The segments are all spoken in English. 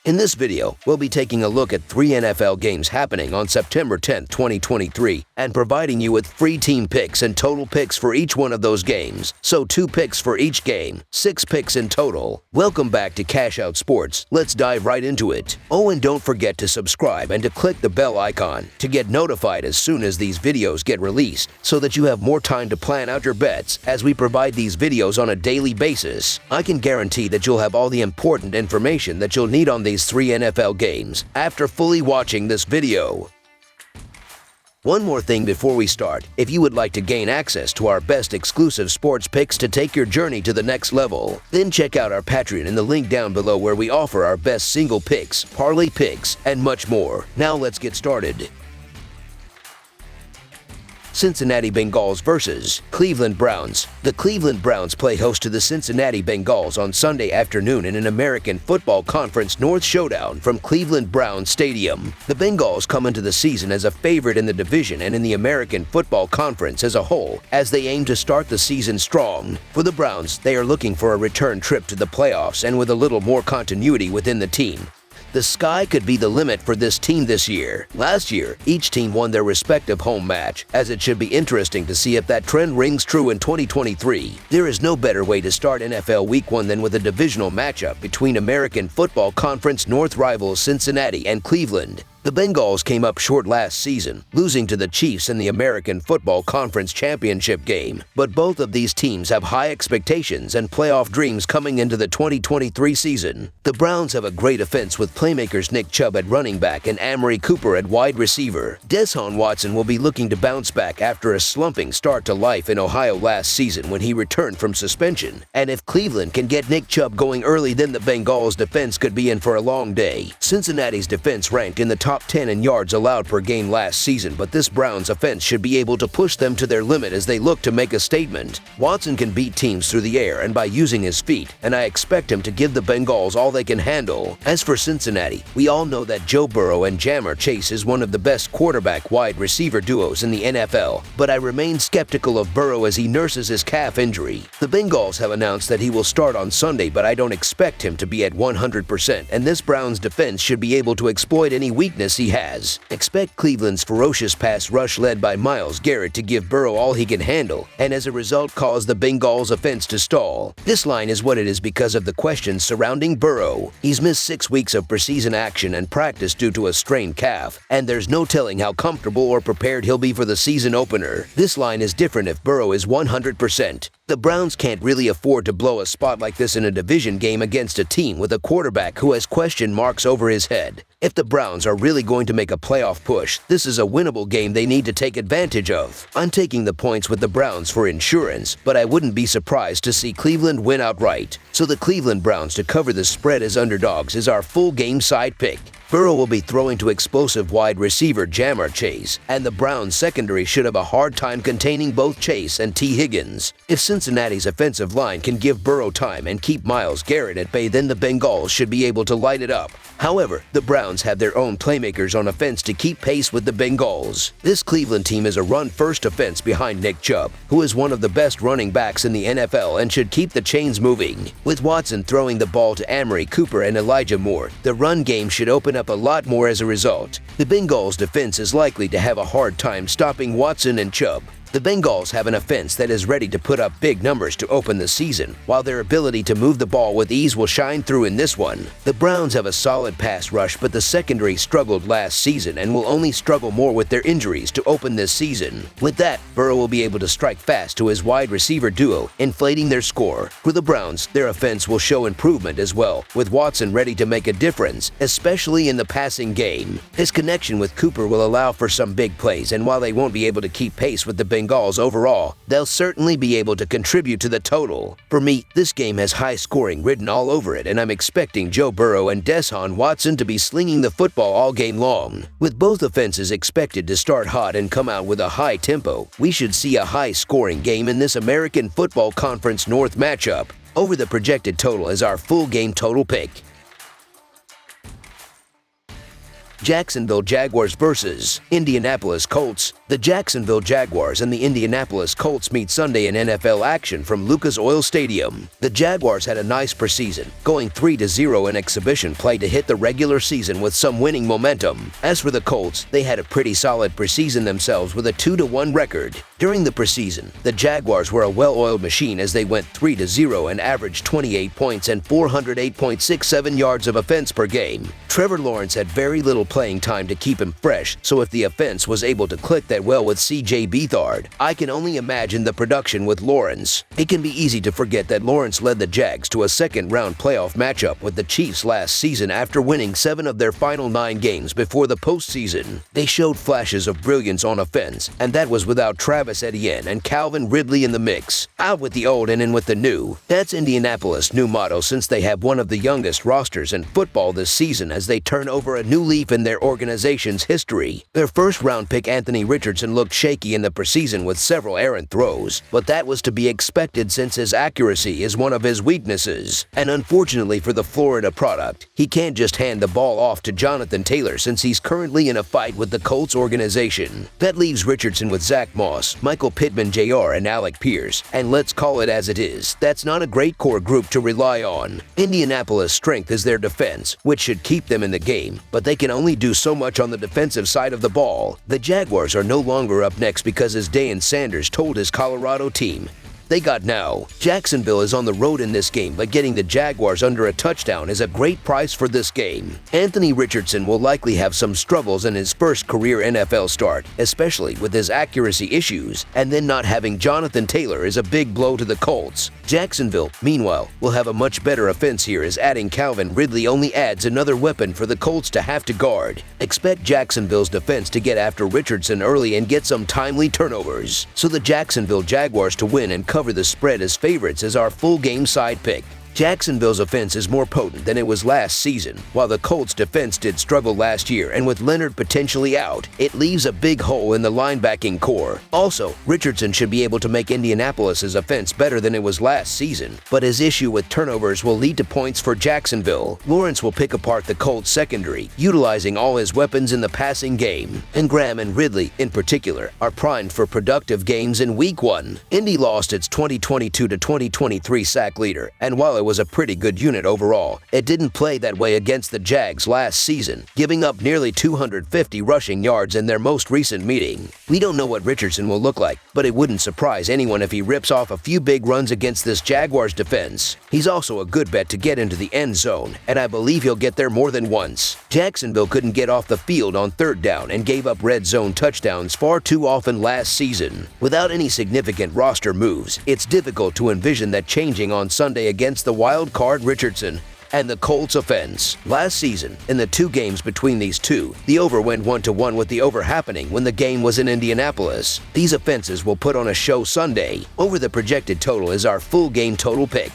In this video, we'll be taking a look at 3 NFL games happening on September 10, 2023, and providing you with free team picks and total picks for each one of those games. So 2 picks for each game, 6 picks in total. Welcome back to Cash Out Sports. Let's dive right into it. Oh, and don't forget to subscribe and to click the bell icon to get notified as soon as these videos get released, so that you have more time to plan out your bets as we provide these videos on a daily basis. I can guarantee that you'll have all the important information that you'll need on these 3 NFL games after fully watching this video. One more thing before we start. If you would like to gain access to our best exclusive sports picks to take your journey to the next level, then check out our Patreon in the link down below, where we offer our best single picks, parlay picks, and much more. Now let's get started. Cincinnati Bengals versus Cleveland Browns. The Cleveland Browns play host to the Cincinnati Bengals on Sunday afternoon in an American Football Conference North showdown from Cleveland Browns Stadium. The Bengals come into the season as a favorite in the division and in the American Football Conference as a whole, as they aim to start the season strong. For the Browns, they are looking for a return trip to the playoffs and with a little more continuity within the team. The sky could be the limit for this team this year. Last year, each team won their respective home match, as it should be interesting to see if that trend rings true in 2023. There is no better way to start NFL Week 1 than with a divisional matchup between American Football Conference North rivals Cincinnati and Cleveland. The Bengals came up short last season, losing to the Chiefs in the American Football Conference Championship game. But both of these teams have high expectations and playoff dreams coming into the 2023 season. The Browns have a great offense with playmakers Nick Chubb at running back and Amari Cooper at wide receiver. Deshaun Watson will be looking to bounce back after a slumping start to life in Ohio last season when he returned from suspension. And if Cleveland can get Nick Chubb going early, then the Bengals defense could be in for a long day. Cincinnati's defense ranked in the top 10 in yards allowed per game last season, but this Browns offense should be able to push them to their limit as they look to make a statement. Watson can beat teams through the air and by using his feet, and I expect him to give the Bengals all they can handle. As for Cincinnati, we all know that Joe Burrow and Ja'Marr Chase is one of the best quarterback-wide receiver duos in the NFL, but I remain skeptical of Burrow as he nurses his calf injury. The Bengals have announced that he will start on Sunday, but I don't expect him to be at 100%, and this Browns defense should be able to exploit any weakness he has. Expect Cleveland's ferocious pass rush led by Myles Garrett to give Burrow all he can handle, and as a result cause the Bengals offense to stall. This line is what it is because of the questions surrounding Burrow. He's missed 6 weeks of preseason action and practice due to a strained calf, and there's no telling how comfortable or prepared he'll be for the season opener. This line is different if Burrow is 100%. The Browns can't really afford to blow a spot like this in a division game against a team with a quarterback who has question marks over his head. If the Browns are really going to make a playoff push, this is a winnable game they need to take advantage of. I'm taking the points with the Browns for insurance, but I wouldn't be surprised to see Cleveland win outright. So the Cleveland Browns to cover the spread as underdogs is our full game side pick. Burrow will be throwing to explosive wide receiver Ja'Marr Chase, and the Browns secondary should have a hard time containing both Chase and T. Higgins. If Cincinnati's offensive line can give Burrow time and keep Myles Garrett at bay, then the Bengals should be able to light it up. However, the Browns have their own playmakers on offense to keep pace with the Bengals. This Cleveland team is a run-first offense behind Nick Chubb, who is one of the best running backs in the NFL and should keep the chains moving. With Watson throwing the ball to Amari Cooper and Elijah Moore, the run game should open up a lot more as a result. The Bengals defense is likely to have a hard time stopping Watson and Chubb. The Bengals have an offense that is ready to put up big numbers to open the season, while their ability to move the ball with ease will shine through in this one. The Browns have a solid pass rush, but the secondary struggled last season and will only struggle more with their injuries to open this season. With that, Burrow will be able to strike fast to his wide receiver duo, inflating their score. For the Browns, their offense will show improvement as well, with Watson ready to make a difference, especially in the passing game. His connection with Cooper will allow for some big plays, and while they won't be able to keep pace with the Bengals overall, they'll certainly be able to contribute to the total. For me, this game has high scoring written all over it, and I'm expecting Joe Burrow and Deshaun Watson to be slinging the football all game long. With both offenses expected to start hot and come out with a high tempo, we should see a high scoring game in this American Football Conference North matchup. Over the projected total is our full game total pick. Jacksonville Jaguars versus Indianapolis Colts. The Jacksonville Jaguars and the Indianapolis Colts meet Sunday in NFL action from Lucas Oil Stadium. The Jaguars had a nice preseason, going 3-0 in exhibition play to hit the regular season with some winning momentum. As for the Colts, they had a pretty solid preseason themselves with a 2-1 record. During the preseason, the Jaguars were a well-oiled machine as they went 3-0 and averaged 28 points and 408.67 yards of offense per game. Trevor Lawrence had very little playing time to keep him fresh, so if the offense was able to click that well with C.J. Beathard, I can only imagine the production with Lawrence. It can be easy to forget that Lawrence led the Jags to a second-round playoff matchup with the Chiefs last season after winning 7 of their final 9 games before the postseason. They showed flashes of brilliance on offense, and that was without Travis Etienne and Calvin Ridley in the mix. Out with the old and in with the new. That's Indianapolis' new motto since they have one of the youngest rosters in football this season as they turn over a new leaf in their organization's history. Their first-round pick Anthony Richardson looked shaky in the preseason with several errant throws, but that was to be expected since his accuracy is one of his weaknesses. And unfortunately for the Florida product, he can't just hand the ball off to Jonathan Taylor since he's currently in a fight with the Colts organization. That leaves Richardson with Zach Moss, Michael Pittman Jr. and Alec Pierce, and let's call it as it is, that's not a great core group to rely on. Indianapolis' strength is their defense, which should keep them in the game, but they can only do so much on the defensive side of the ball. The Jaguars are no longer up next because as Deion Sanders told his Colorado team, they got now. Jacksonville is on the road in this game, but getting the Jaguars under a touchdown is a great price for this game. Anthony Richardson will likely have some struggles in his first career NFL start, especially with his accuracy issues, and then not having Jonathan Taylor is a big blow to the Colts. Jacksonville, meanwhile, will have a much better offense here as adding Calvin Ridley only adds another weapon for the Colts to have to guard. Expect Jacksonville's defense to get after Richardson early and get some timely turnovers. So the Jacksonville Jaguars to win and cover the spread as favorites is our full game side pick. Jacksonville's offense is more potent than it was last season, while the Colts' defense did struggle last year, and with Leonard potentially out, it leaves a big hole in the linebacking core. Also, Richardson should be able to make Indianapolis' offense better than it was last season, but his issue with turnovers will lead to points for Jacksonville. Lawrence will pick apart the Colts' secondary, utilizing all his weapons in the passing game, and Graham and Ridley, in particular, are primed for productive games in Week 1. Indy lost its 2022-2023 sack leader, and while it was a pretty good unit overall, it didn't play that way against the Jags last season, giving up nearly 250 rushing yards in their most recent meeting. We don't know what Richardson will look like, but it wouldn't surprise anyone if he rips off a few big runs against this Jaguars defense. He's also a good bet to get into the end zone, and I believe he'll get there more than once. Jacksonville couldn't get off the field on third down and gave up red zone touchdowns far too often last season. Without any significant roster moves, it's difficult to envision that changing on Sunday against the wild card Richardson and the Colts offense. Last season, in the 2 games between these two, the over went 1-1 with the over happening when the game was in Indianapolis. These offenses will put on a show Sunday. Over the projected total is our full game total pick.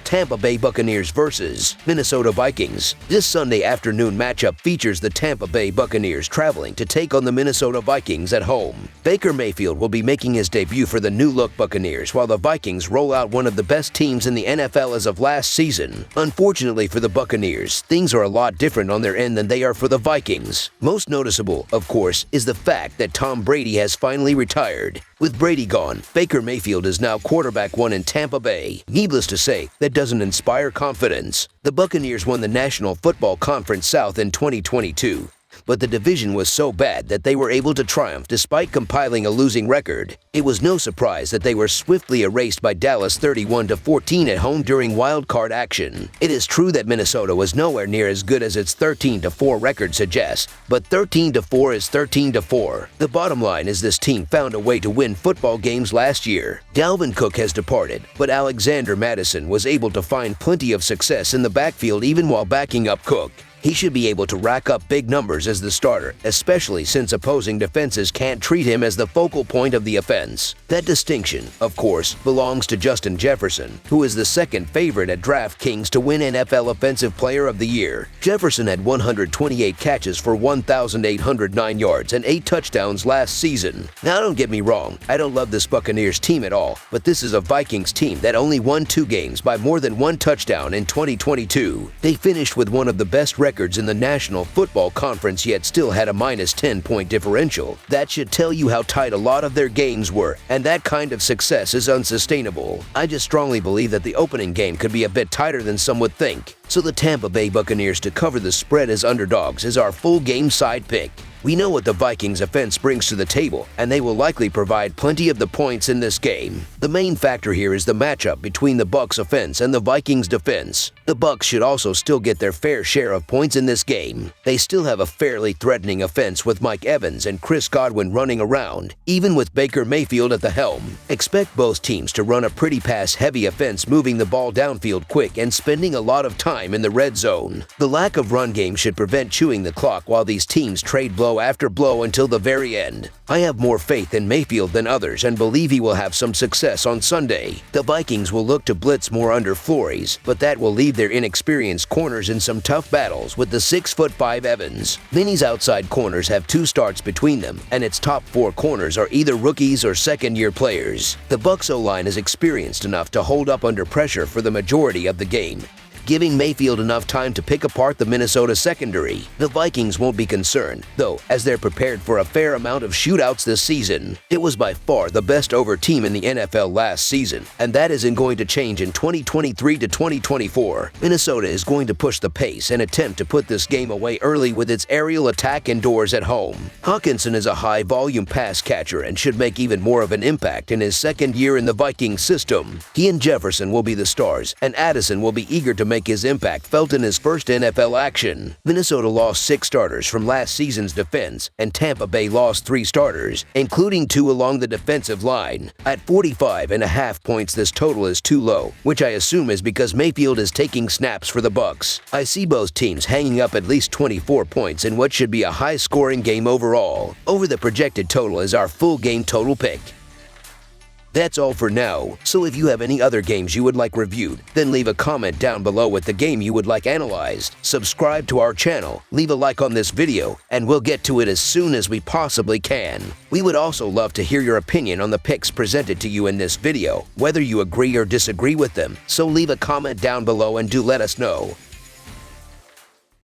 Tampa Bay Buccaneers versus Minnesota Vikings. This Sunday afternoon matchup features the Tampa Bay Buccaneers traveling to take on the Minnesota Vikings at home. Baker Mayfield will be making his debut for the new-look Buccaneers while the Vikings roll out one of the best teams in the NFL as of last season. Unfortunately for the Buccaneers, things are a lot different on their end than they are for the Vikings. Most noticeable, of course, is the fact that Tom Brady has finally retired. With Brady gone, Baker Mayfield is now quarterback 1 in Tampa Bay. Needless to say, that doesn't inspire confidence. The Buccaneers won the National Football Conference South in 2022. But the division was so bad that they were able to triumph despite compiling a losing record. It was no surprise that they were swiftly erased by Dallas 31-14 at home during wild card action. It is true that Minnesota was nowhere near as good as its 13-4 record suggests, but 13-4 is 13-4. The bottom line is this team found a way to win football games last year. Dalvin Cook has departed, but Alexander Mattison was able to find plenty of success in the backfield even while backing up Cook. He should be able to rack up big numbers as the starter, especially since opposing defenses can't treat him as the focal point of the offense. That distinction, of course, belongs to Justin Jefferson, who is the second favorite at DraftKings to win NFL Offensive Player of the Year. Jefferson had 128 catches for 1,809 yards and 8 touchdowns last season. Now don't get me wrong, I don't love this Buccaneers team at all, but this is a Vikings team that only won 2 games by more than 1 touchdown in 2022. They finished with one of the best records in the National Football Conference, yet still had a minus 10-point differential. That should tell you how tight a lot of their games were, and that kind of success is unsustainable. I just strongly believe that the opening game could be a bit tighter than some would think. So the Tampa Bay Buccaneers to cover the spread as underdogs is our full game side pick. We know what the Vikings offense brings to the table, and they will likely provide plenty of the points in this game. The main factor here is the matchup between the Bucs offense and the Vikings defense. The Bucs should also still get their fair share of points in this game. They still have a fairly threatening offense with Mike Evans and Chris Godwin running around, even with Baker Mayfield at the helm. Expect both teams to run a pretty pass-heavy offense, moving the ball downfield quick and spending a lot of time in the red zone. The lack of run game should prevent chewing the clock while these teams trade blow after blow until the very end. I have more faith in Mayfield than others and believe he will have some success on Sunday. The Vikings will look to blitz more under Flores, but that will leave their inexperienced corners in some tough battles with the 6'5" Evans. Many's outside corners have 2 starts between them, and its top 4 corners are either rookies or second-year players. The Bucs O-line is experienced enough to hold up under pressure for the majority of the game, giving Mayfield enough time to pick apart the Minnesota secondary. The Vikings won't be concerned, though, as they're prepared for a fair amount of shootouts this season. It was by far the best over team in the NFL last season, and that isn't going to change in 2023 to 2024. Minnesota is going to push the pace and attempt to put this game away early with its aerial attack indoors at home. Hawkinson is a high-volume pass catcher and should make even more of an impact in his second year in the Vikings system. He and Jefferson will be the stars, and Addison will be eager to make his impact felt in his first NFL action. Minnesota lost 6 starters from last season's defense, and Tampa Bay lost 3 starters, including 2 along the defensive line. At 45.5 points, this total is too low, which I assume is because Mayfield is taking snaps for the Bucs. I see both teams hanging up at least 24 points in what should be a high-scoring game overall. Over the projected total is our full game total pick. That's all for now, so if you have any other games you would like reviewed, then leave a comment down below with the game you would like analyzed. Subscribe to our channel, leave a like on this video, and we'll get to it as soon as we possibly can. We would also love to hear your opinion on the picks presented to you in this video, whether you agree or disagree with them, so leave a comment down below and do let us know.